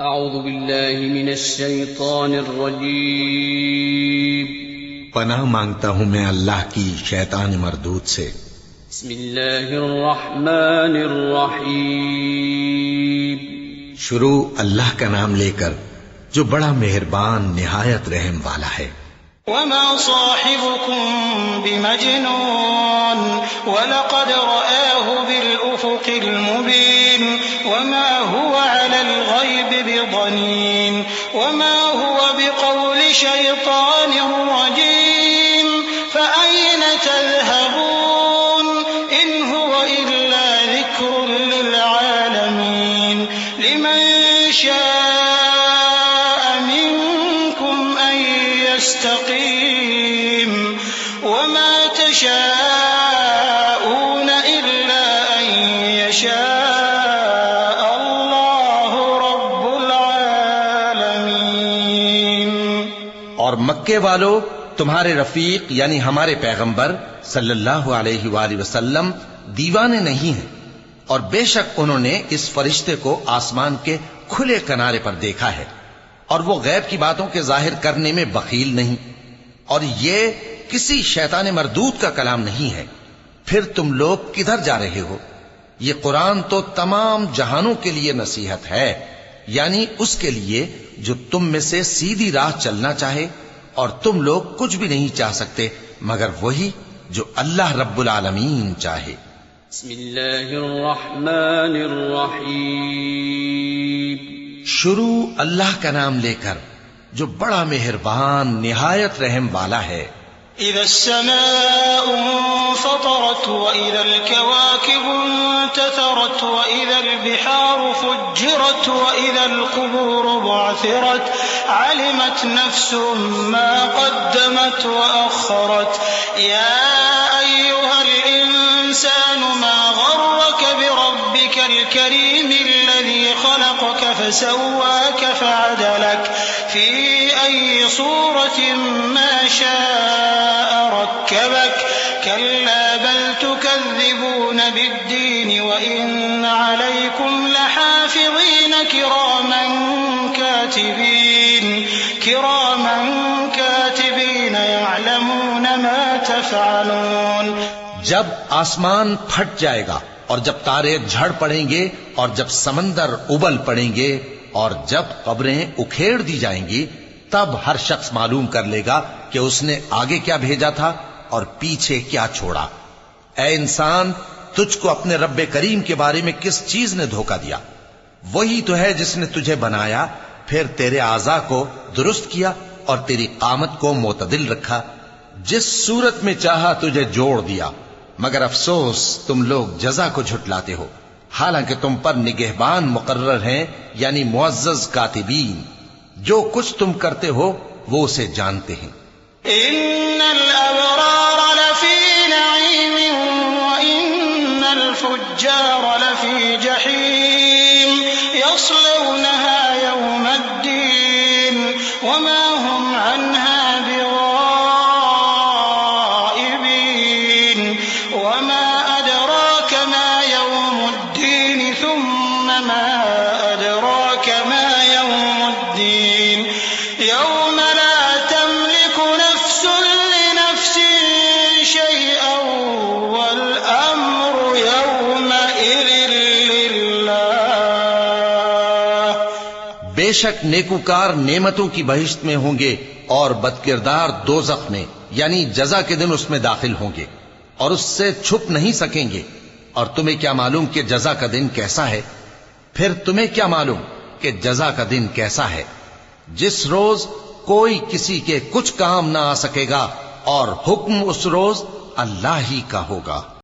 اعوذ باللہ من الشیطان الرجیم پناہ مانگتا ہوں میں اللہ کی شیطان مردود سے۔ بسم اللہ الرحمن الرحیم شروع اللہ کا نام لے کر جو بڑا مہربان نہایت رحم والا ہے۔ وما صاحبكم بمجنون ولقد رآه بالأفق المبين وما هو على الغيب بضنين وما هو بقول شيطان رجيم فأين تذهبون إن هو إلا ذكر للعالمين لمن شاء منكم أن يستقيم وما تشاءون إلا أن يشاء الله رب العالمين۔ اور مکے والو تمہارے رفیق یعنی ہمارے پیغمبر صلی اللہ علیہ وآلہ وسلم دیوانے نہیں ہیں، اور بے شک انہوں نے اس فرشتے کو آسمان کے کھلے کنارے پر دیکھا ہے، اور وہ غیب کی باتوں کے ظاہر کرنے میں بخیل نہیں، اور یہ کسی شیطان مردود کا کلام نہیں ہے۔ پھر تم لوگ کدھر جا رہے ہو؟ یہ قرآن تو تمام جہانوں کے لیے نصیحت ہے، یعنی اس کے لیے جو تم میں سے سیدھی راہ چلنا چاہے، اور تم لوگ کچھ بھی نہیں چاہ سکتے مگر وہی جو اللہ رب العالمین چاہے۔ بسم اللہ الرحمن الرحیم شروع اللہ کا نام لے کر جو بڑا مہربان نہایت رحم والا ہے۔ إذا السماء انفطرت وإذا الكواكب انتثرت وإذا البحار فجرت وإذا القبور بعثرت علمت نفس ما قدمت وأخرت يا أيها الإنسان ما غرك بربك الكريم الذي خلقك فسواك فعدلك في أي صورة ما شاء ركبك كلا بل تكذبون بالدين وإن عليكم لحافظين كراما كاتبين يعلمون ما تفعلون۔ جب آسمان پھٹ جائے گا اور جب تارے جھڑ پڑیں گے اور جب سمندر ابل پڑیں گے اور جب قبریں اکھیڑ دی جائیں گی، تب ہر شخص معلوم کر لے گا کہ اس نے آگے کیا بھیجا تھا اور پیچھے کیا چھوڑا۔ اے انسان، تجھ کو اپنے رب کریم کے بارے میں کس چیز نے دھوکہ دیا؟ وہی تو ہے جس نے تجھے بنایا، پھر تیرے اعضاء کو درست کیا اور تیری قامت کو معتدل رکھا، جس صورت میں چاہا تجھے جوڑ دیا، مگر افسوس تم لوگ جزا کو جھٹلاتے ہو، حالانکہ تم پر نگہبان مقرر ہیں یعنی معزز کاتبین، جو کچھ تم کرتے ہو وہ اسے جانتے ہیں۔ إن الأبرار لفي نعيم وإن الفجار لفي جحيم يصلونها يوم الدين وما هم عنها بغائبين وما أدراك ما يوم الدين ثم ما أدراك ما يوم الدين يوم لا تملك نفس لنفس شيئا والأمر يومئذ لله۔ بے شک نیکوکار نعمتوں کی بہشت میں ہوں گے اور بدکردار دوزخ میں یعنی جزا کے دن اس میں داخل ہوں گے، اور اس سے چھپ نہیں سکیں گے۔ اور تمہیں کیا معلوم کہ جزا کا دن کیسا ہے؟ پھر تمہیں کیا معلوم کہ جزا کا دن کیسا ہے؟ جس روز کوئی کسی کے کچھ کام نہ آ سکے گا، اور حکم اس روز اللہ ہی کا ہوگا۔